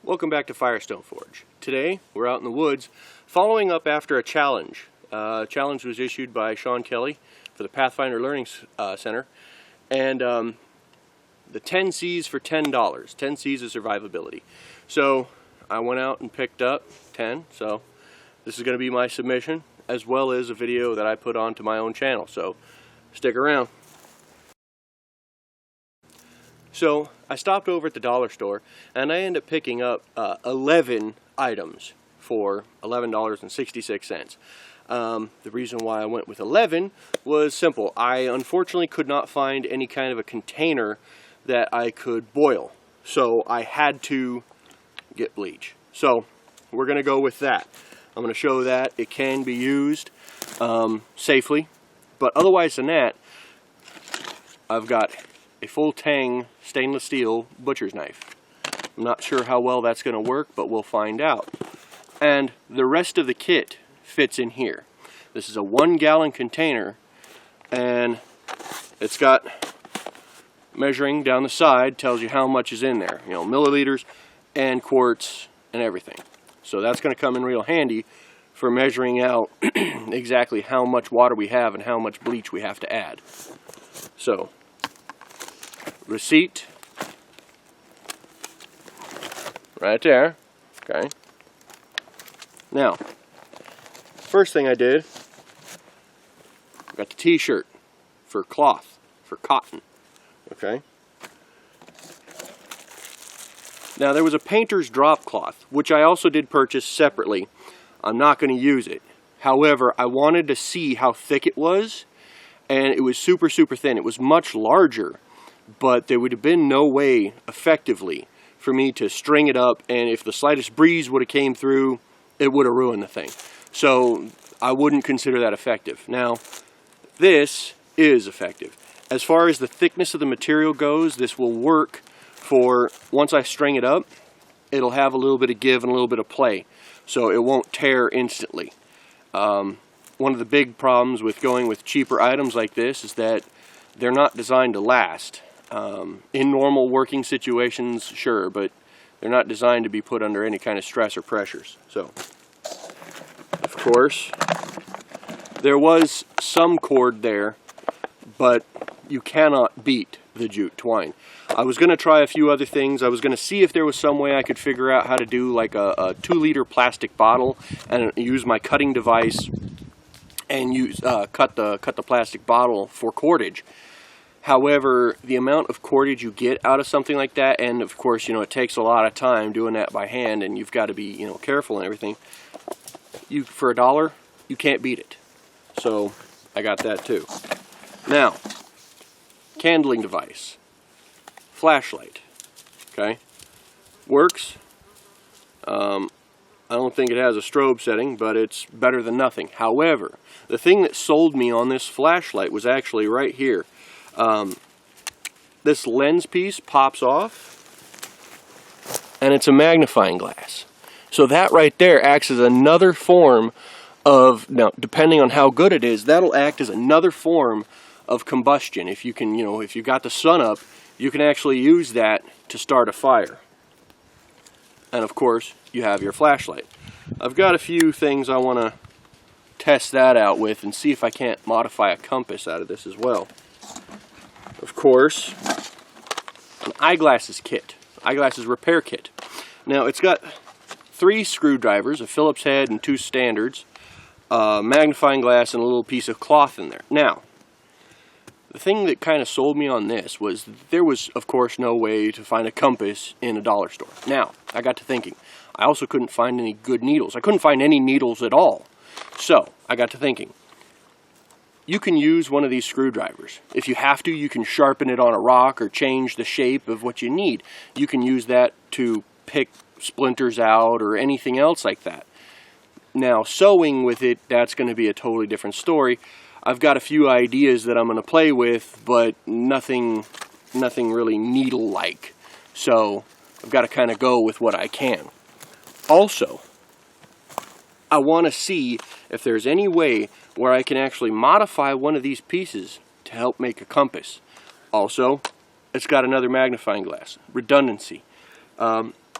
Welcome back to Firestone Forge. Today we're out in the woods following up after a challenge. Challenge was issued by Shawn Kelly for the Pathfinder Learning Center, and the 10 C's for $10, 10 C's of survivability. So I went out and picked up 10, so this is going to be my submission as well as a video that I put onto my own channel, so stick around. So I stopped over at the dollar store and I ended up picking up 11 items for $11.66. The reason why I went with 11 was simple. I unfortunately could not find any kind of a container that I could boil, so I had to get bleach. So we're going to go with that. I'm going to show that it can be used safely, but otherwise than that, I've got a full tang stainless steel butcher's knife. I'm not sure how well that's going to work, but we'll find out. And the rest of the kit fits in here. This is a 1-gallon container, and it's got measuring down the side, tells you how much is in there, you know, milliliters and quarts and everything. So that's going to come in real handy for measuring out exactly how much water we have and how much bleach we have to add. So receipt right there. Okay, now first thing I did, got the t-shirt for cloth, for cotton. Okay, now there was a painter's drop cloth which I also did purchase separately. I'm not going to use it, however I wanted to see how thick it was, and it was super thin. It was much larger, but there would have been no way effectively for me to string it up, and if the slightest breeze would have came through, it would have ruined the thing. So I wouldn't consider that effective. Now this is effective. As far as the thickness of the material goes, this will work for, once I string it up, it'll have a little bit of give and a little bit of play, so it won't tear instantly. One of the big problems with going with cheaper items like this is that they're not designed to last. In normal working situations, sure, but they're not designed to be put under any kind of stress or pressures. So, of course, there was some cord there, but you cannot beat the jute twine. I was going to try a few other things. I was going to see if there was some way I could figure out how to do like a 2-liter plastic bottle and use my cutting device and use cut the plastic bottle for cordage. However, the amount of cordage you get out of something like that, and of course, you know, it takes a lot of time doing that by hand, and you've got to be, you know, careful and everything. For $1, you can't beat it. So I got that too. Now, candling device, flashlight. Okay, works. I don't think it has a strobe setting, but it's better than nothing. However, the thing that sold me on this flashlight was actually right here. This lens piece pops off, and it's a magnifying glass. So that right there acts as another form of, now depending on how good it is, that'll act as another form of combustion. If you can, you know, if you've got the sun up, you can actually use that to start a fire. And of course, you have your flashlight. I've got a few things I want to test that out with and see if I can't modify a compass out of this as well. Of course, an eyeglasses kit, eyeglasses repair kit. Now it's got 3 screwdrivers, a Phillips head and 2 standards, magnifying glass, and a little piece of cloth in there. Now, the thing that kind of sold me on this was there was, of course, no way to find a compass in a dollar store. Now, I got to thinking, I also couldn't find any good needles. I couldn't find any needles at all. So, I got to thinking, you can use one of these screwdrivers. If you have to, you can sharpen it on a rock or change the shape of what you need. You can use that to pick splinters out or anything else like that. Now, sewing with it, that's going to be a totally different story. I've got a few ideas that I'm going to play with, but nothing really needle-like. So I've got to kind of go with what I can. Also, I want to see if there's any way where I can actually modify one of these pieces to help make a compass. Also, it's got another magnifying glass. Redundancy.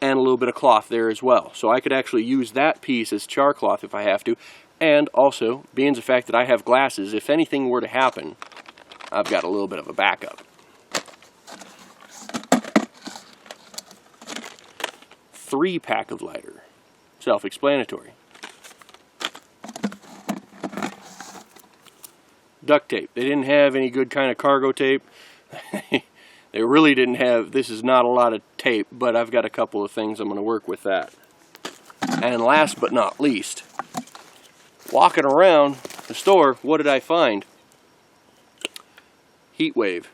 and a little bit of cloth there as well. So I could actually use that piece as char cloth if I have to. And also, being the fact that I have glasses, if anything were to happen, I've got a little bit of a backup. 3-pack of lighter. Self-explanatory. Duct tape. They didn't have any good kind of cargo tape. They really didn't have, this is not a lot of tape, but I've got a couple of things I'm going to work with that. And last but not least, walking around the store, what did I find? Heat wave.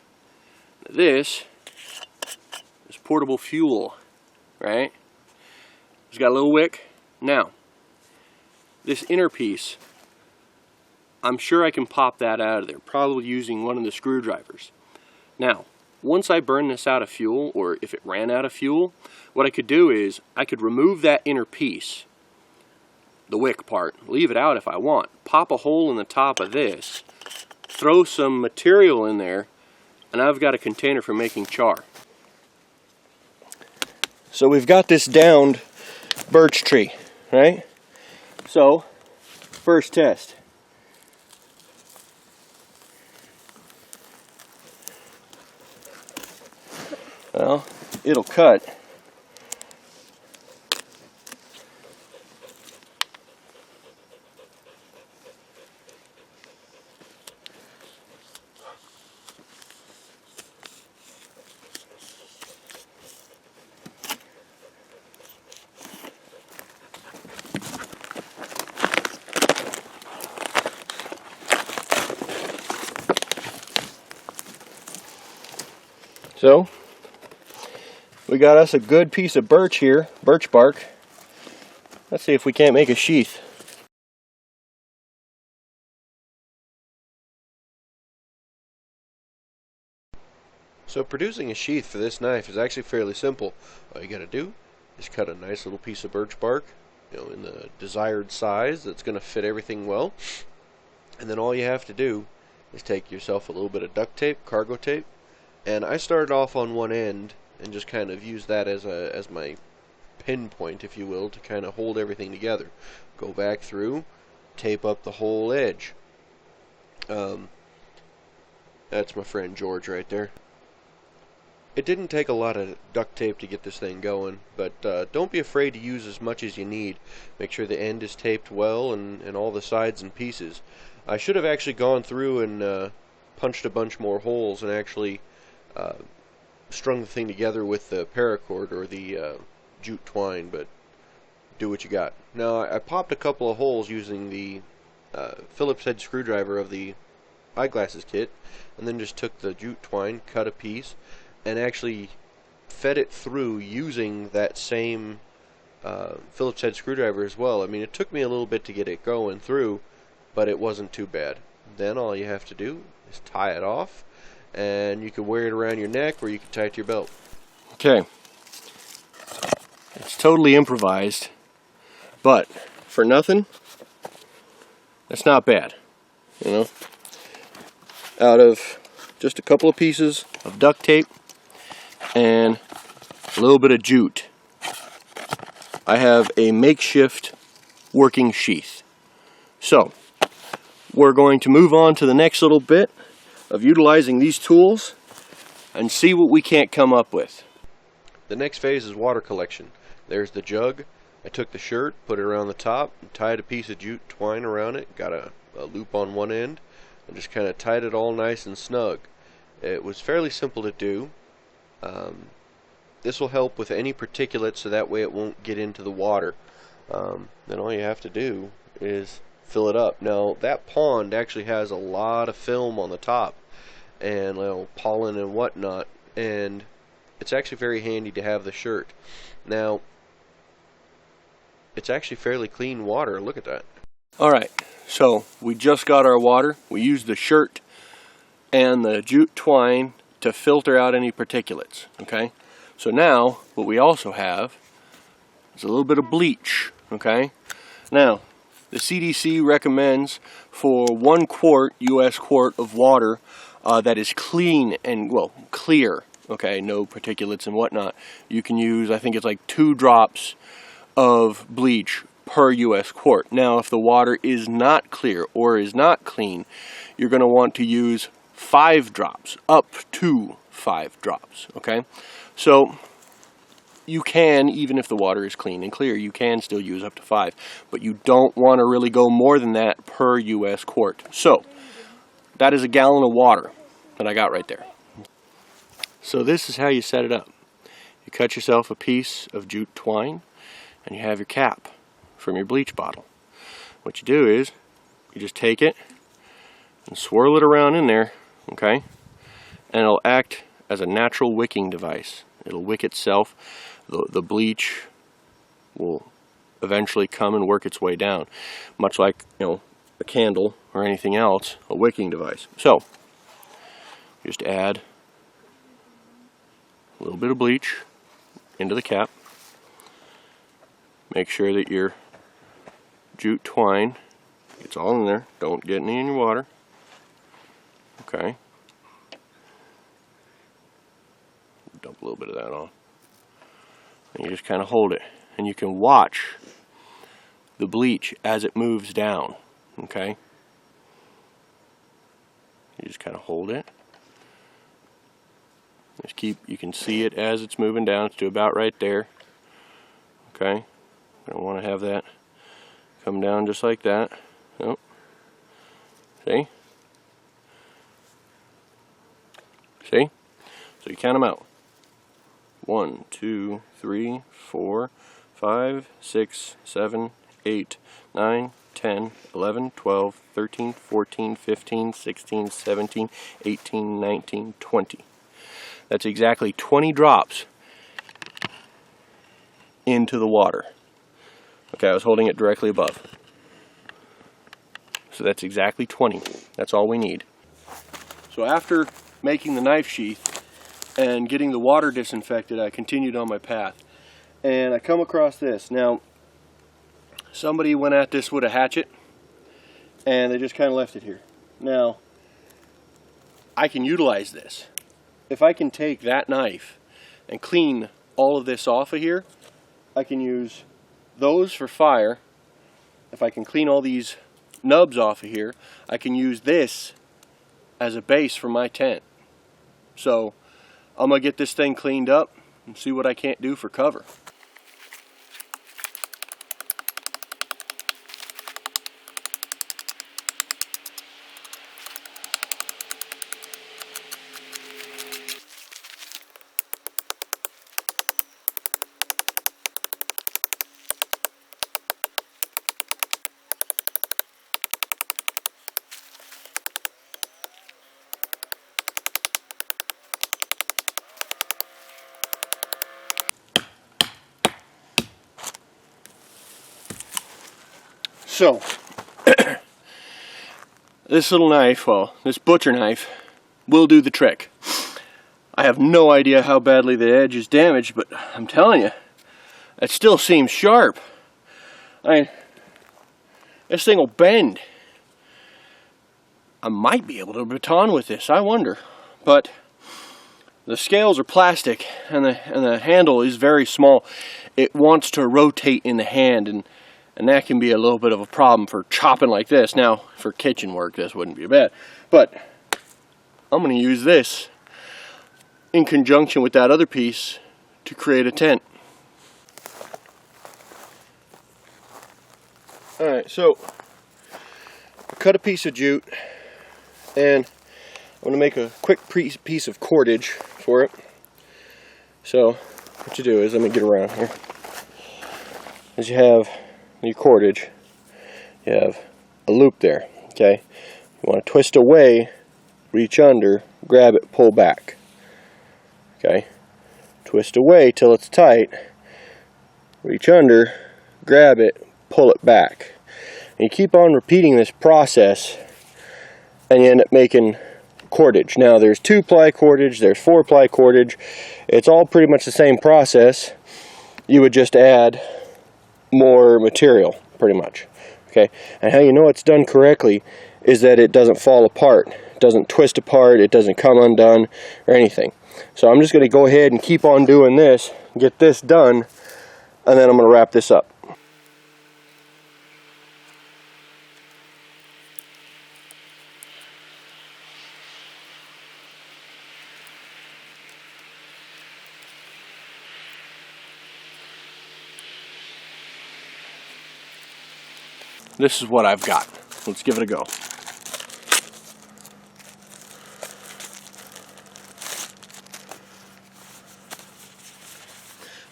This is portable fuel, right? It's got a little wick. Now, this inner piece, I'm sure I can pop that out of there, probably using one of the screwdrivers. Now, once I burn this out of fuel, or if it ran out of fuel, what I could do is I could remove that inner piece, the wick part, leave it out if I want, pop a hole in the top of this, throw some material in there, and I've got a container for making char. So we've got this downed birch tree, right? So, first test. Well, it'll cut. So, we got us a good piece of birch here, birch bark. Let's see if we can't make a sheath. So producing a sheath for this knife is actually fairly simple. All you gotta do is cut a nice little piece of birch bark, in the desired size that's gonna fit everything well. And then all you have to do is take yourself a little bit of duct tape, cargo tape, and I started off on one end and just kind of use that as my pinpoint, if you will, to kind of hold everything together. Go back through, tape up the whole edge. That's my friend George right there. It didn't take a lot of duct tape to get this thing going, but don't be afraid to use as much as you need. Make sure the end is taped well and all the sides and pieces. I should have actually gone through and punched a bunch more holes and actually strung the thing together with the paracord or the jute twine, but do what you got. Now, I popped a couple of holes using the Phillips head screwdriver of the eyeglasses kit, and then just took the jute twine, cut a piece, and actually fed it through using that same Phillips head screwdriver as well. I mean, it took me a little bit to get it going through, but it wasn't too bad. Then all you have to do is tie it off, and you can wear it around your neck or you can tie it to your belt. Okay. It's totally improvised, but for nothing, that's not bad. Out of just a couple of pieces of duct tape and a little bit of jute, I have a makeshift working sheath. So, we're going to move on to the next little bit of utilizing these tools and see what we can't come up with. The next phase is water collection. There's the jug. I took the shirt, put it around the top, and tied a piece of jute twine around it, got a loop on one end, and just kind of tied it all nice and snug. It was fairly simple to do. This will help with any particulate, so that way it won't get into the water. Then all you have to do is fill it up. Now, that pond actually has a lot of film on the top and pollen and whatnot, and it's actually very handy to have the shirt. Now, it's actually fairly clean water. Look at that. Alright, so we just got our water. We used the shirt and the jute twine to filter out any particulates. Okay, so now what we also have is a little bit of bleach. Okay, now the CDC recommends for 1 quart, US quart of water that is clean and, well, clear, okay, no particulates and whatnot, you can use, I think it's like 2 drops of bleach per US quart. Now, if the water is not clear or is not clean, you're going to want to use 5 drops, up to 5 drops, okay? So you can, even if the water is clean and clear, you can still use up to 5, but you don't want to really go more than that per US quart. So that is a gallon of water that I got right there. So this is how you set it up. You cut yourself a piece of jute twine and you have your cap from your bleach bottle. What you do is you just take it and swirl it around in there, okay? And it'll act as a natural wicking device. It'll wick itself. The bleach will eventually come and work its way down, much like, you know, a candle or anything else, a wicking device. So just add a little bit of bleach into the cap. Make sure that your jute twine gets all in there. Don't get any in your water. Okay. Dump a little bit of that on. And you just kind of hold it. And you can watch the bleach as it moves down. Okay. You just kind of hold it. Just keep, you can see it as it's moving down. It's to about right there. Okay. I don't want to have that come down just like that. Nope. See? See? So you count them out. 1, 2, 3, 4, 5, 6, 7, 8, 9, 10, 11, 12, 13, 14, 15, 16, 17, 18, 19, 20. That's exactly 20 drops into the water. Okay, I was holding it directly above. So that's exactly 20. That's all we need. So after making the knife sheath and getting the water disinfected, I continued on my path. And I come across this. Now, somebody went at this with a hatchet and they just kind of left it here. Now, I can utilize this. If I can take that knife and clean all of this off of here, I can use those for fire. If I can clean all these nubs off of here, I can use this as a base for my tent. So I'm going to get this thing cleaned up and see what I can't do for cover. So, this little knife, well, this butcher knife, will do the trick. I have no idea how badly the edge is damaged, but I'm telling you, it still seems sharp. I mean, this thing will bend. I might be able to baton with this, I wonder. But the scales are plastic, and the handle is very small. It wants to rotate in the hand, and that can be a little bit of a problem for chopping like this. Now, for kitchen work, this wouldn't be bad. But I'm going to use this in conjunction with that other piece to create a tent. Alright, so I cut a piece of jute, and I'm going to make a quick piece of cordage for it. So what you do is, let me get around here, is you have your cordage, you have a loop there, okay? You want to twist away, reach under, grab it, pull back, okay? Twist away till it's tight, reach under, grab it, pull it back. And you keep on repeating this process, and you end up making cordage. Now, there's 2-ply cordage, there's 4-ply cordage. It's all pretty much the same process. You would just add more material, pretty much. Okay, and how you know it's done correctly is that it doesn't fall apart, it doesn't twist apart, it doesn't come undone or anything. So I'm just going to go ahead and keep on doing this, get this done, and then I'm going to wrap this up. This is what I've got. Let's give it a go.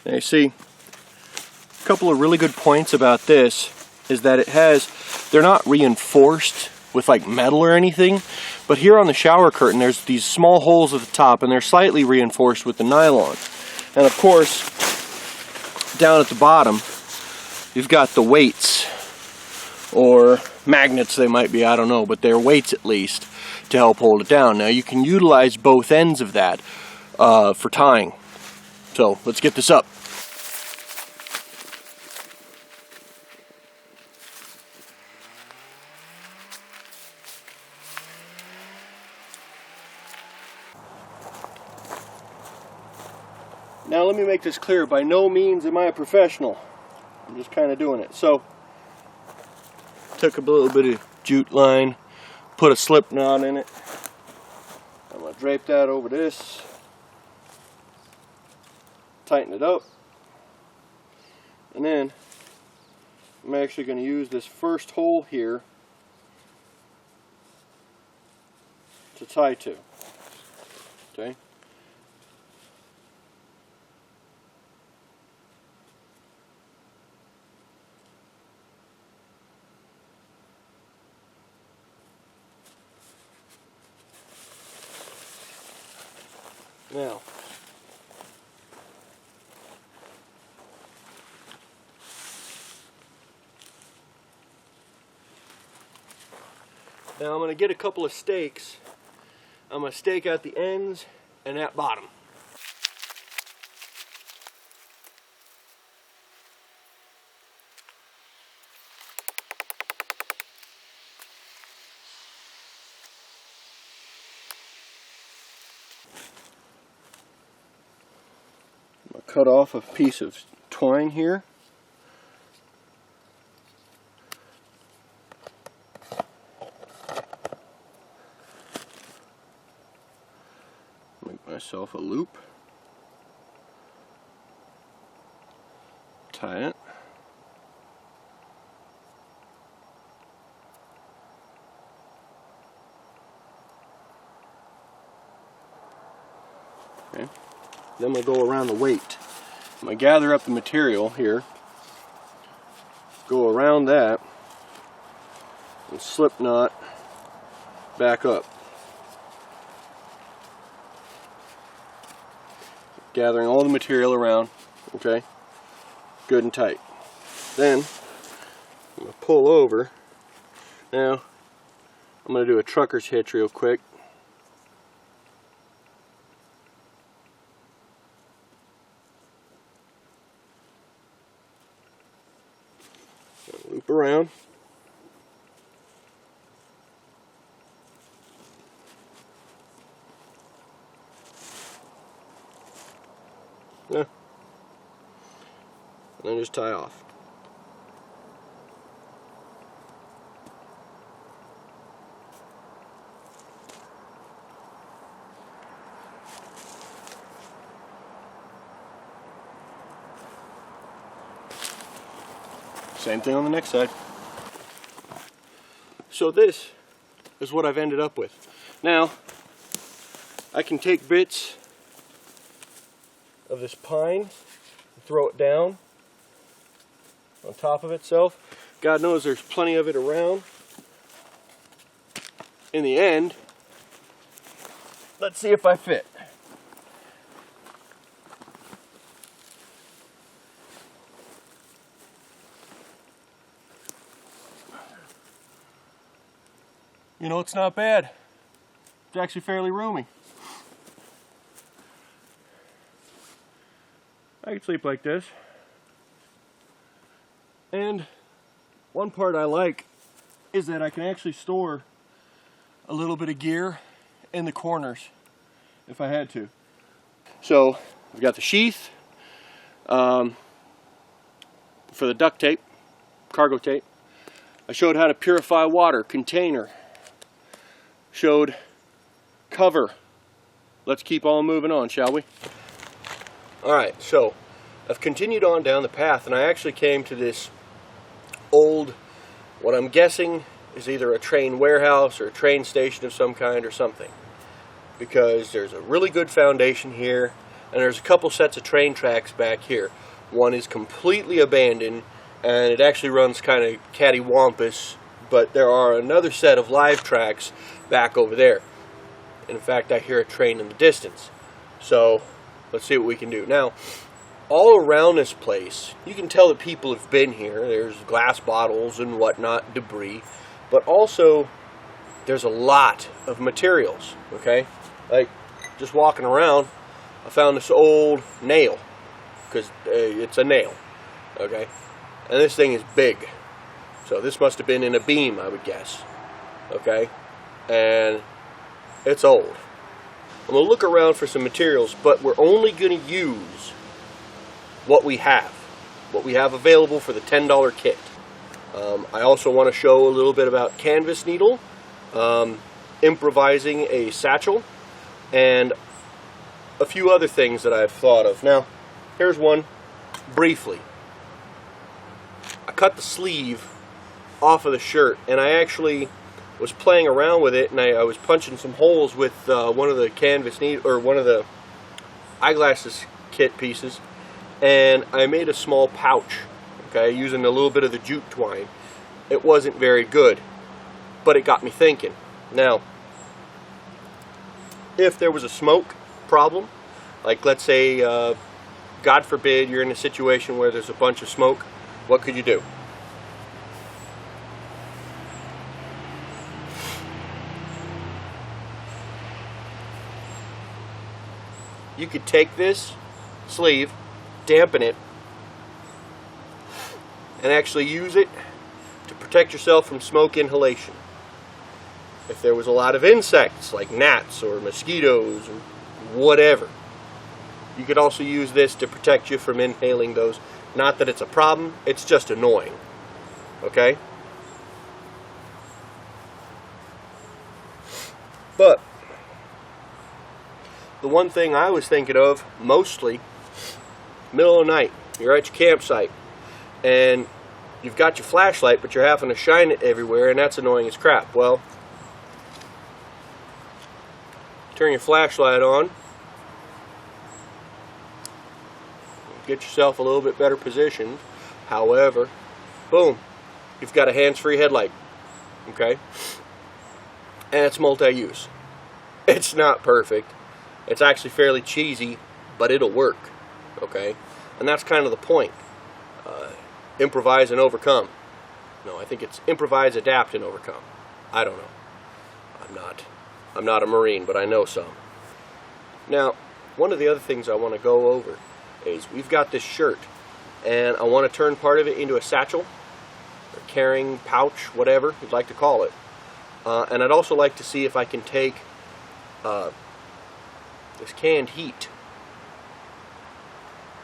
Now you see, a couple of really good points about this is that they're not reinforced with like metal or anything, but here on the shower curtain there's these small holes at the top and they're slightly reinforced with the nylon. And of course, down at the bottom, you've got the weights, or magnets they might be, I don't know, but they're weights at least to help hold it down. Now you can utilize both ends of that for tying. So let's get this up. Now let me make this clear, by no means am I a professional. I'm just kind of doing it. So took a little bit of jute line, put a slip knot in it. I'm going to drape that over this, tighten it up, and then I'm actually going to use this first hole here to tie to. Okay? Now, I'm going to get a couple of stakes. I'm going to stake out the ends and that bottom. Cut off a piece of twine here. Make myself a loop. Tie it. Okay. Then we'll go around the weight. I'm going to gather up the material here, go around that, and slip knot back up. Gathering all the material around, okay, good and tight. Then I'm going to pull over. Now I'm going to do a trucker's hitch real quick. Loop around. Yeah. And then just tie off. Same thing on the next side. So this is what I've ended up with. Now, I can take bits of this pine and throw it down on top of itself. God knows there's plenty of it around. In the end, let's see if I fit. You know, it's not bad. It's actually fairly roomy. I could sleep like this. And one part I like is that I can actually store a little bit of gear in the corners if I had to. So we've got the sheath for the duct tape, cargo tape. I showed how to purify water, container. Showed cover. Let's keep on moving on, shall we? Alright, so I've continued on down the path, and I actually came to this old, what I'm guessing is either a train warehouse or a train station of some kind or something. Because there's a really good foundation here, and there's a couple sets of train tracks back here. One is completely abandoned, and it actually runs kind of cattywampus, but there are another set of live tracks back over there. And in fact, I hear a train in the distance. So let's see what we can do. Now, all around this place, you can tell that people have been here. There's glass bottles and whatnot, debris, but also there's a lot of materials, okay? Like, just walking around, I found this old nail, because it's a nail, okay? And this thing is big, so this must have been in a beam, I would guess, okay? And it's old. I'm going to look around for some materials, but we're only going to use what we have available for the $10 kit. I also want to show a little bit about canvas needle, improvising a satchel, and a few other things that I've thought of. Now, here's one briefly. I cut the sleeve off of the shirt, and I actually was playing around with it, and I was punching some holes with one of the canvas needle, or one of the eyeglasses kit pieces, and I made a small pouch, okay, using a little bit of the jute twine. It wasn't very good, but it got me thinking. Now, if there was a smoke problem, like let's say, God forbid, you're in a situation where there's a bunch of smoke, what could you do? You could take this sleeve, dampen it, and actually use it to protect yourself from smoke inhalation. If there was a lot of insects like gnats or mosquitoes or whatever, you could also use this to protect you from inhaling those. Not that it's a problem, it's just annoying. Okay? But the one thing I was thinking of mostly, middle of the night, you're at your campsite and you've got your flashlight, but you're having to shine it everywhere, and that's annoying as crap. Well, turn your flashlight on, get yourself a little bit better positioned. However, boom, you've got a hands-free headlight, okay? And it's multi-use. It's not perfect. It's actually fairly cheesy, but it'll work, okay? And that's kind of the point. Improvise and overcome. No, I think it's improvise, adapt, and overcome. I don't know. I'm not a Marine, but I know some. Now, one of the other things I want to go over is we've got this shirt, and I want to turn part of it into a satchel, or carrying pouch, whatever you'd like to call it. And I'd also like to see if I can take this canned heat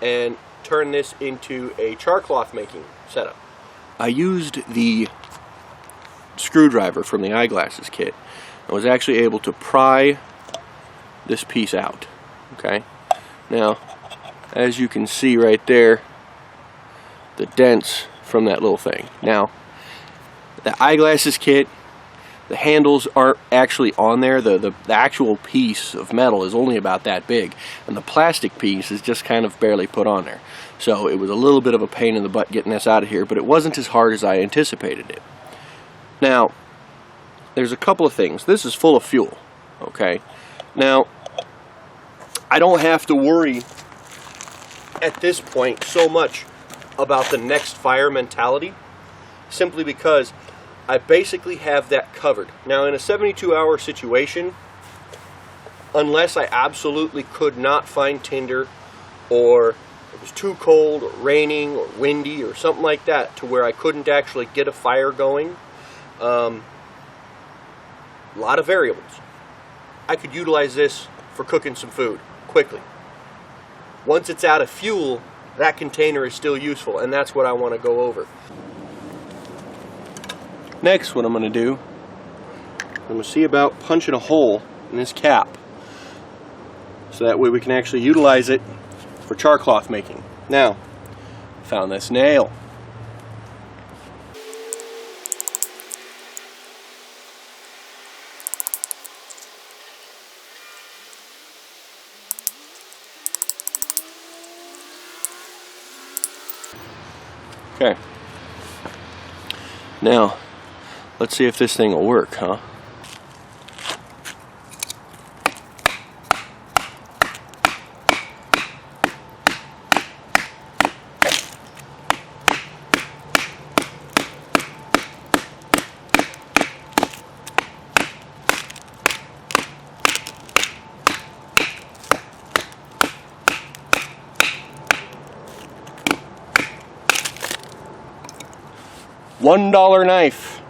and turn this into a char cloth making setup. I used the screwdriver from the eyeglasses kit. I was actually able to pry this piece out. Okay, now as you can see right there, the dents from that little thing. Now, the eyeglasses kit, the handles aren't actually on there. The actual piece of metal is only about that big, and the plastic piece is just kind of barely put on there. So it was a little bit of a pain in the butt getting this out of here, but it wasn't as hard as I anticipated it. Now, there's a couple of things. This is full of fuel, okay? Now, I don't have to worry at this point so much about the next fire mentality, simply because I basically have that covered. Now, in a 72-hour situation, unless I absolutely could not find tinder, or it was too cold or raining or windy or something like that to where I couldn't actually get a fire going, a lot of variables. I could utilize this for cooking some food quickly. once it's out of fuel, that container is still useful, and that's what I want to go over. Next, what I'm going to do, I'm going to see about punching a hole in this cap, so that way we can actually utilize it for char cloth making. Now, found this nail. Okay. Now, let's see if this thing will work, huh? $1 knife.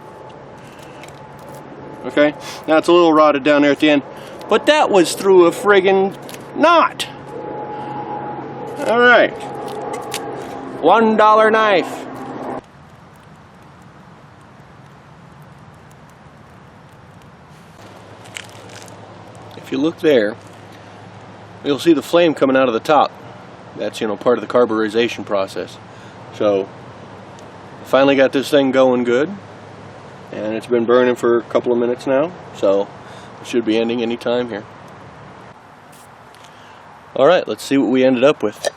Okay, now it's a little rotted down there at the end, but that was through a friggin' knot. All right, $1 knife. If you look there, you'll see the flame coming out of the top. That's, you know, part of the carburization process. So finally got this thing going good, and it's been burning for a couple of minutes now, so it should be ending any time here. Alright, let's see what we ended up with.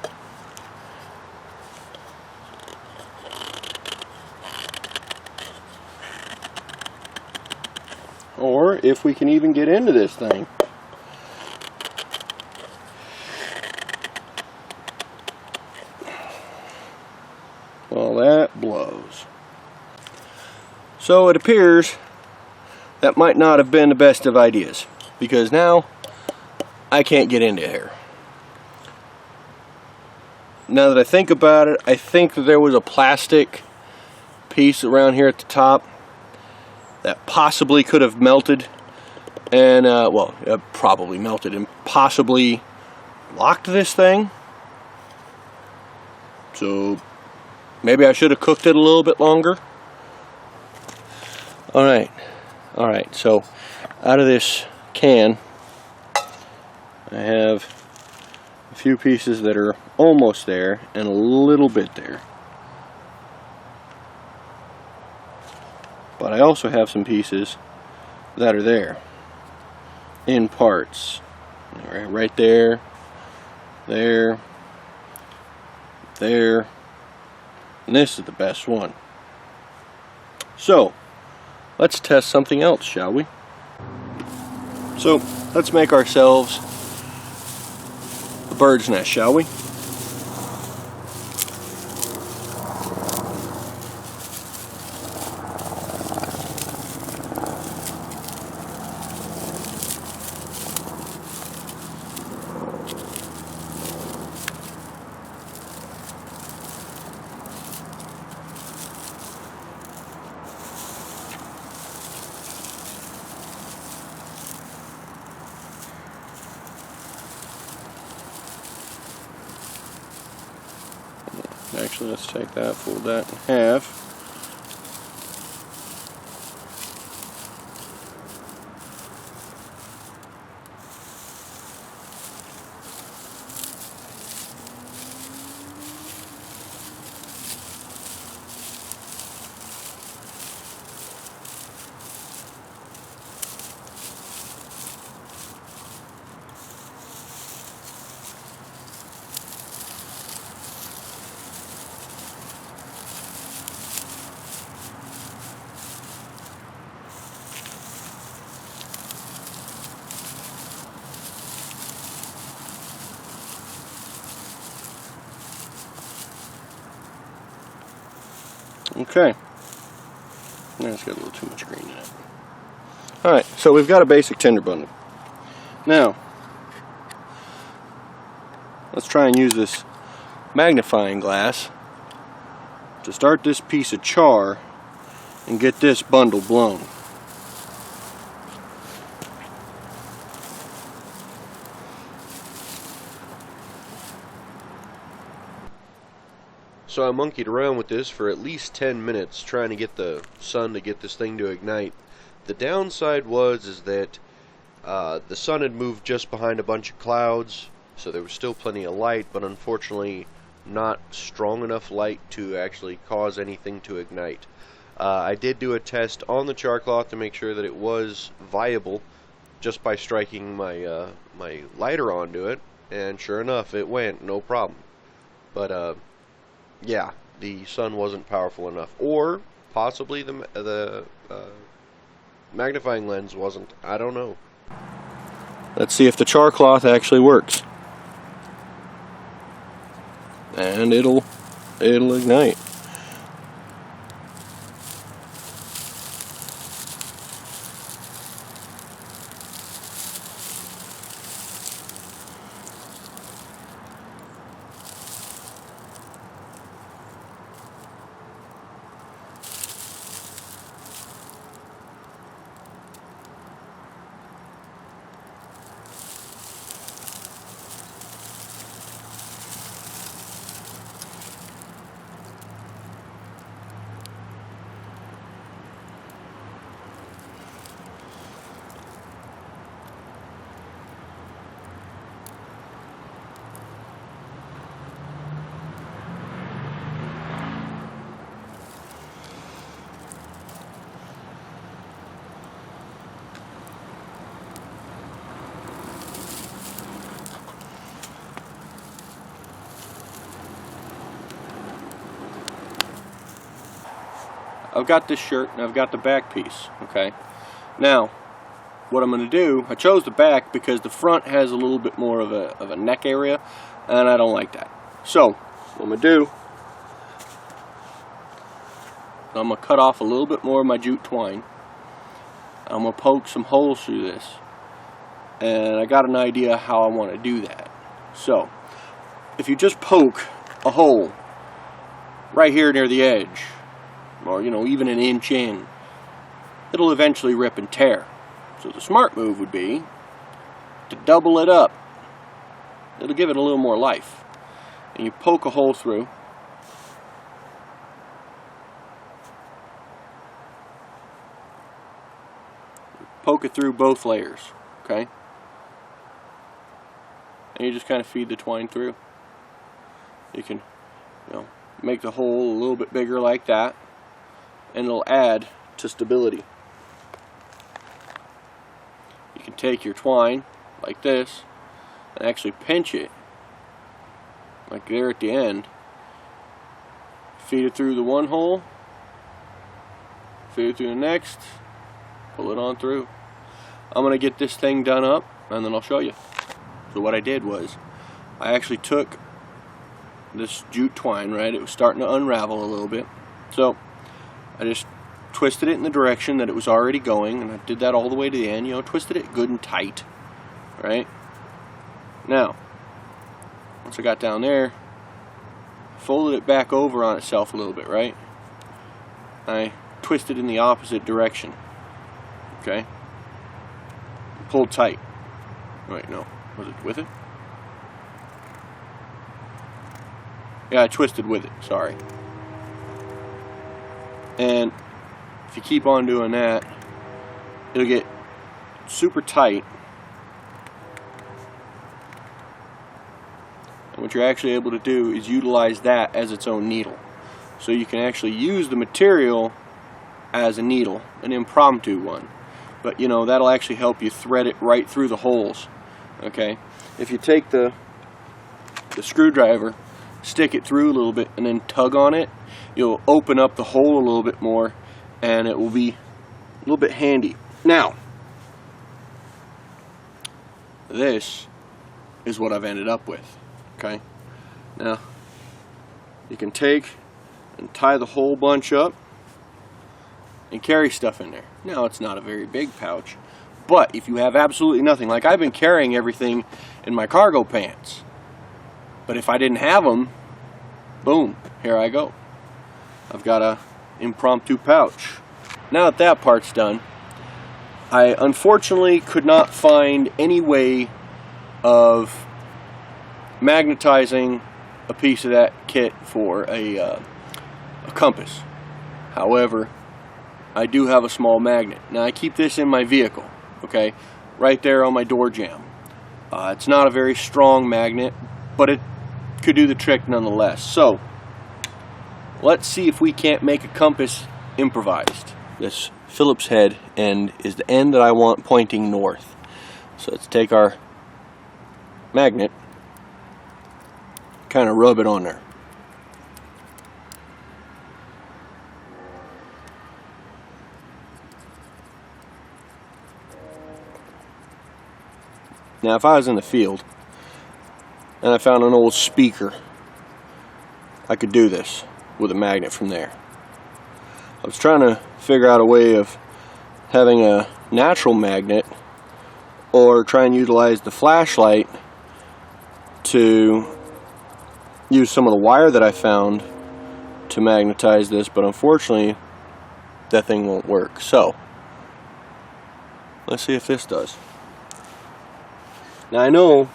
Or if we can even get into this thing. Well, that blows. So it appears that might not have been the best of ideas, because now I can't get into here. Now that I think about it, I think that there was a plastic piece around here at the top that possibly could have melted and, well, probably melted and possibly locked this thing. So maybe I should have cooked it a little bit longer. Alright, so out of this can I have a few pieces that are almost there and a little bit there. But I also have some pieces that are there in parts. Right there, there, there, and this is the best one. So let's test something else, shall we? So let's make ourselves a bird's nest, shall we? Actually, let's take that, fold that in half. Okay, now it's got a little too much green in it. Alright, so we've got a basic tinder bundle. Now, let's try and use this magnifying glass to start this piece of char and get this bundle blown. So I monkeyed around with this for at least 10 minutes trying to get the sun to get this thing to ignite. The downside is that the sun had moved just behind a bunch of clouds, so there was still plenty of light, but unfortunately not strong enough light to actually cause anything to ignite. I did do a test on the char cloth to make sure that it was viable just by striking my my lighter onto it, and sure enough it went, no problem. But yeah, the sun wasn't powerful enough, or possibly the magnifying lens wasn't. I don't know. Let's see if the char cloth actually works. And it'll ignite. I've got this shirt and I've got the back piece, okay? Now, what I'm going to do, I chose the back because the front has a little bit more of a neck area, and I don't like that. So, what I'm going to do, I'm going to cut off a little bit more of my jute twine. I'm going to poke some holes through this, and I got an idea how I want to do that. So, if you just poke a hole right here near the edge, or even an inch in, it'll eventually rip and tear. So the smart move would be to double it up. It'll give it a little more life. And you poke a hole through. Poke it through both layers, okay? And you just kind of feed the twine through. You can, make the hole a little bit bigger like that, and it'll add to stability. You can take your twine like this and actually pinch it like there at the end, feed it through the one hole, feed it through the next, pull it on through. I'm going to get this thing done up and then I'll show you. So what I did was I actually took this jute twine, right? It was starting to unravel a little bit, so I just twisted it in the direction that it was already going, and I did that all the way to the end, twisted it good and tight, right? Now, once I got down there, folded it back over on itself a little bit, right? I twisted in the opposite direction, okay? Pulled tight. Wait, no, was it with it? Yeah, I twisted with it, sorry. And if you keep on doing that, it'll get super tight. And what you're actually able to do is utilize that as its own needle. So you can actually use the material as a needle, an impromptu one. But that'll actually help you thread it right through the holes. Okay? If you take the screwdriver, stick it through a little bit, and then tug on it, you'll open up the hole a little bit more, and it will be a little bit handy. Now, this is what I've ended up with. Okay? Now, you can take and tie the whole bunch up and carry stuff in there. Now, it's not a very big pouch, but if you have absolutely nothing, like I've been carrying everything in my cargo pants, but if I didn't have them, boom, here I go. I've got a impromptu pouch. Now that part's done, I unfortunately could not find any way of magnetizing a piece of that kit for a compass. However, I do have a small magnet. Now I keep this in my vehicle, okay, right there on my door jamb. It's not a very strong magnet, but it could do the trick nonetheless. So let's see if we can't make a compass improvised. This Phillips head end is the end that I want pointing north. So let's take our magnet, kind of rub it on there. Now if I was in the field and I found an old speaker, I could do this with a magnet from there. I was trying to figure out a way of having a natural magnet or try and utilize the flashlight to use some of the wire that I found to magnetize this, but unfortunately that thing won't work. So let's see if this does. Now I know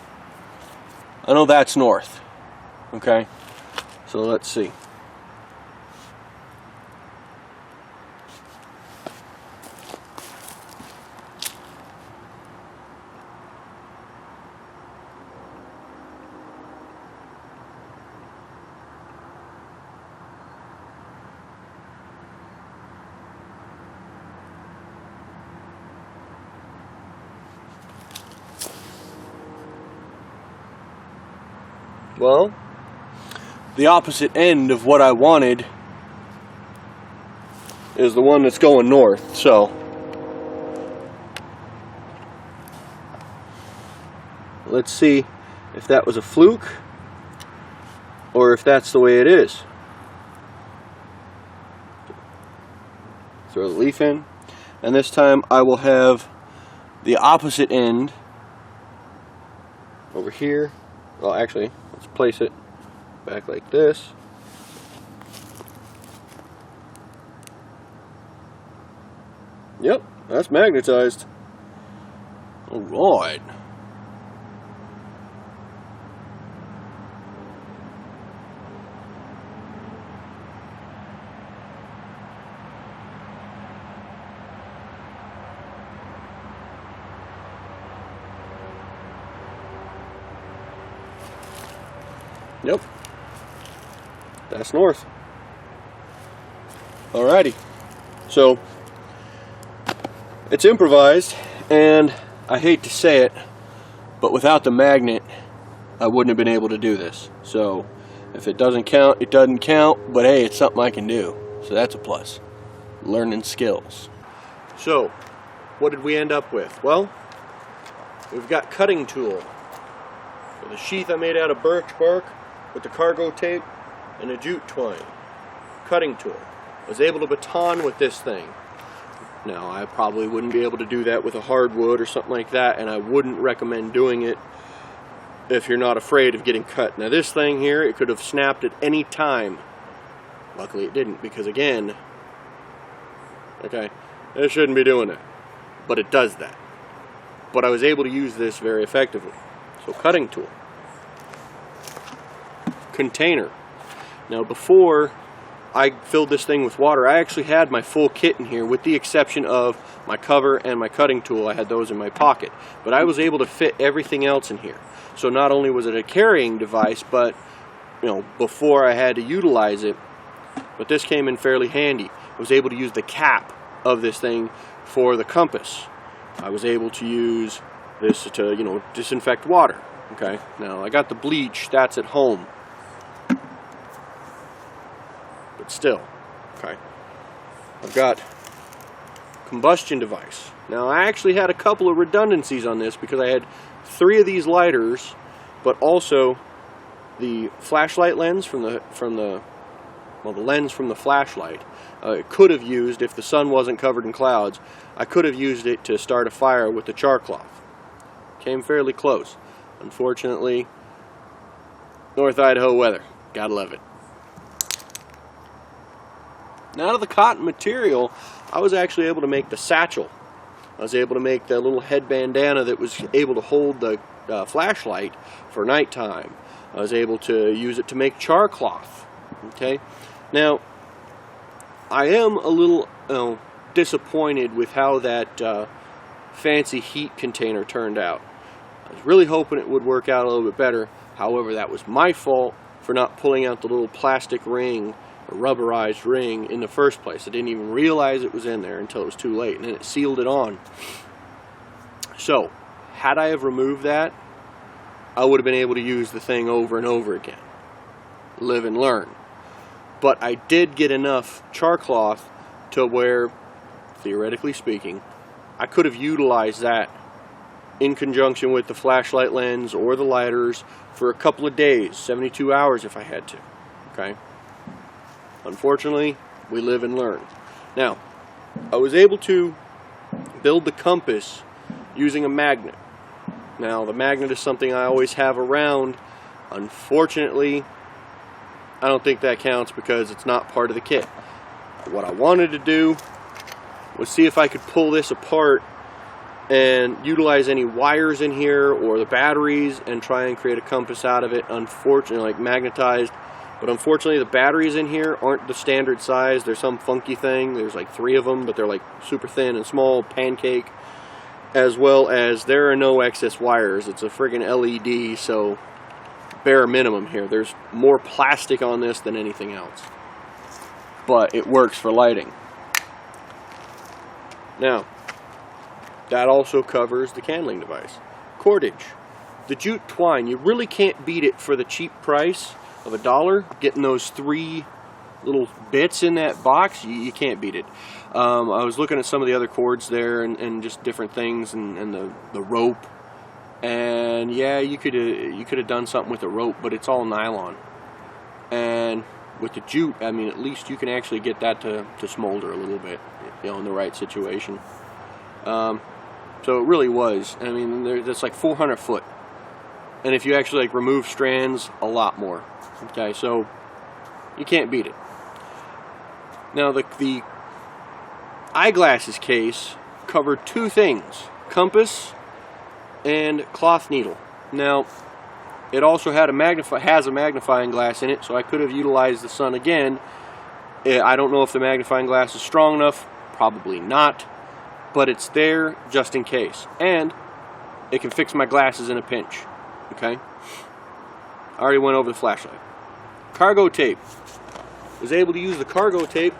that's north, okay? So let's see. Well, the opposite end of what I wanted is the one that's going north, so let's see if that was a fluke or if that's the way it is. Throw the leaf in, and this time I will have the opposite end over here. Well, actually, let's place it back like this. Yep, that's magnetized. All right. Yep, that's north. Alrighty, so it's improvised, and I hate to say it, but without the magnet I wouldn't have been able to do this. So if it doesn't count, it doesn't count, but hey, it's something I can do, so that's a plus. Learning skills. So what did we end up with? Well, we've got cutting tool with a sheath I made out of birch bark with the cargo tape and a jute twine. Cutting tool. I was able to baton with this thing. Now I probably wouldn't be able to do that with a hardwood or something like that, and I wouldn't recommend doing it if you're not afraid of getting cut. Now this thing here, it could have snapped at any time. Luckily it didn't, because again, okay, it shouldn't be doing it, but it does that. But I was able to use this very effectively. So cutting tool. Container. Now before I filled this thing with water, I actually had my full kit in here with the exception of my cover and my cutting tool. I had those in my pocket, but I was able to fit everything else in here. So not only was it a carrying device, but you know, before I had to utilize it, but this came in fairly handy. I was able to use the cap of this thing for the compass. I was able to use this to, you know, disinfect water. Okay, now I got the bleach, that's at home. But still, okay. I've got combustion device. Now I actually had a couple of redundancies on this because I had 3 of these lighters, but also the flashlight lens from the lens from the flashlight. It could have used, if the sun wasn't covered in clouds, I could have used it to start a fire with the char cloth. Came fairly close. Unfortunately, North Idaho weather. Gotta love it. Now out of the cotton material, I was actually able to make the satchel. I was able to make the little head bandana that was able to hold the flashlight for nighttime. I was able to use it to make char cloth. Okay, now I am a little disappointed with how that fancy heat container turned out. I was really hoping it would work out a little bit better. However, that was my fault for not pulling out the little plastic ring or rubberized ring in the first place. I didn't even realize it was in there until it was too late, and then it sealed it on. So, had I have removed that, I would have been able to use the thing over and over again. Live and learn. But I did get enough char cloth to where, theoretically speaking, I could have utilized that in conjunction with the flashlight lens or the lighters for a couple of days, 72 hours if I had to. Okay? Unfortunately, we live and learn. Now, I was able to build the compass using a magnet. Now, the magnet is something I always have around. Unfortunately, I don't think that counts because it's not part of the kit. What I wanted to do was see if I could pull this apart and utilize any wires in here or the batteries and try and create a compass out of it. Unfortunately, like magnetized. But unfortunately, the batteries in here aren't the standard size. There's some funky thing. There's like 3 of them, but they're like super thin and small, pancake. As well as there are no excess wires. It's a friggin' LED, so bare minimum here. There's more plastic on this than anything else. But it works for lighting. Now, that also covers the candling device. Cordage. The jute twine, you really can't beat it for the cheap price of $1. Getting those 3 little bits in that box, you can't beat it. I was looking at some of the other cords there and just different things and the rope. And yeah, you could have done something with the rope, but it's all nylon. And with the jute, I mean, at least you can actually get that to smolder a little bit, you know, in the right situation. So it really was. I mean, that's like 400 foot. And if you actually like remove strands, a lot more. Okay, so you can't beat it. Now the eyeglasses case covered 2 things: compass and cloth needle. Now it also had has a magnifying glass in it, so I could have utilized the sun again. I don't know if the magnifying glass is strong enough. Probably not, but it's there just in case, and it can fix my glasses in a pinch. Okay, I already went over the flashlight. Cargo tape. Was able to use the cargo tape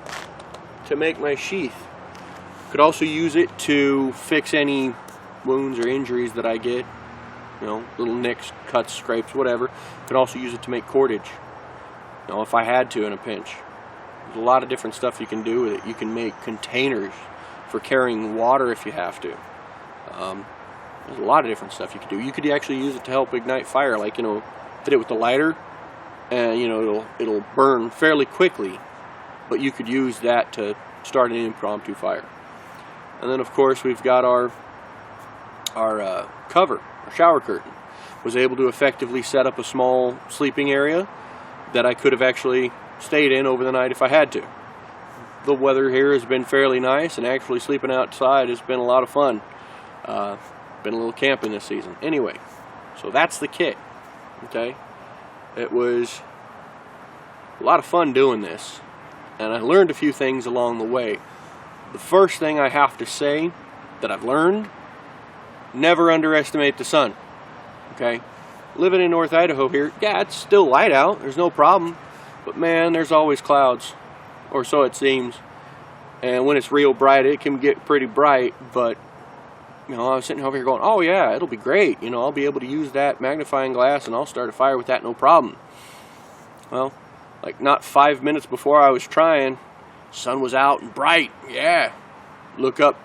to make my sheath. Could also use it to fix any wounds or injuries that I get, you know, little nicks, cuts, scrapes, whatever. Could also use it to make cordage, you know, if I had to in a pinch. There's a lot of different stuff you can do with it. You can make containers for carrying water if you have to. There's a lot of different stuff you could do. You could actually use it to help ignite fire, like, you know, did it with the lighter, and you know, it'll burn fairly quickly, but you could use that to start an impromptu fire. And then of course we've got our cover, our shower curtain. Was able to effectively set up a small sleeping area that I could have actually stayed in over the night if I had to. The weather here has been fairly nice, and actually sleeping outside has been a lot of fun. Been a little camping this season. Anyway, so that's the kit. Okay, it was a lot of fun doing this, and I learned a few things along the way. The first thing I have to say that I've learned: never underestimate the sun. Okay, living in North Idaho here, yeah, it's still light out, there's no problem, but man, there's always clouds, or so it seems. And when it's real bright, it can get pretty bright, but you know, I was sitting over here going, oh yeah, it'll be great, you know, I'll be able to use that magnifying glass and I'll start a fire with that, no problem. Well, like not 5 minutes before I was trying, sun was out and bright. Yeah, look up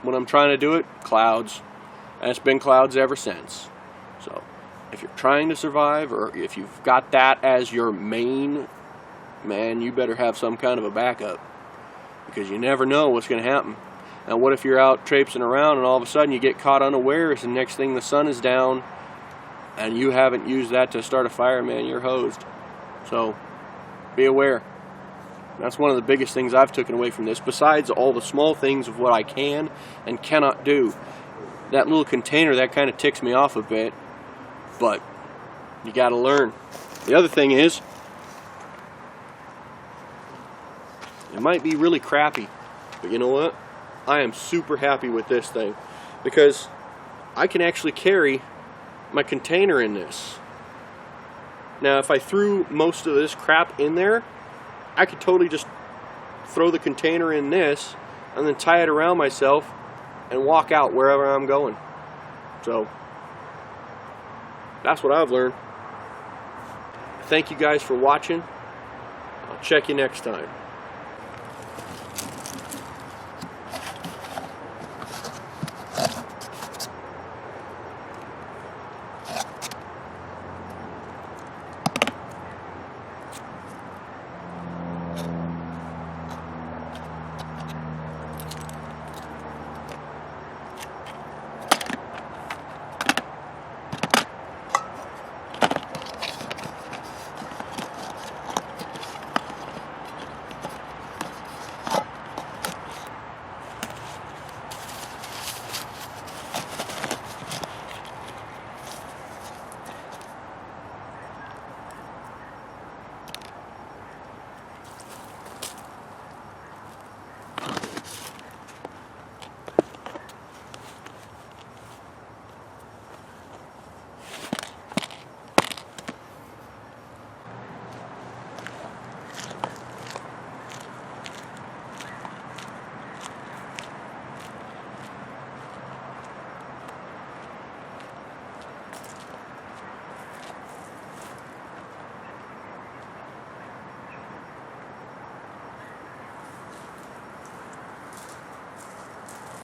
when I'm trying to do it, clouds, and it's been clouds ever since. So if you're trying to survive, or if you've got that as your main, man, you better have some kind of a backup, because you never know what's going to happen. Now what if you're out traipsing around and all of a sudden you get caught unawares, and next thing the sun is down and you haven't used that to start a fire, man, you're hosed. So be aware. That's one of the biggest things I've taken away from this, besides all the small things of what I can and cannot do. That little container, that kind of ticks me off a bit. but you gotta learn. The other thing is, it might be really crappy, but you know what? I am super happy with this thing because I can actually carry my container in this. Now if I threw most of this crap in there, I could totally just throw the container in this and then tie it around myself and walk out wherever I'm going. So that's what I've learned. Thank you guys for watching. I'll check you next time.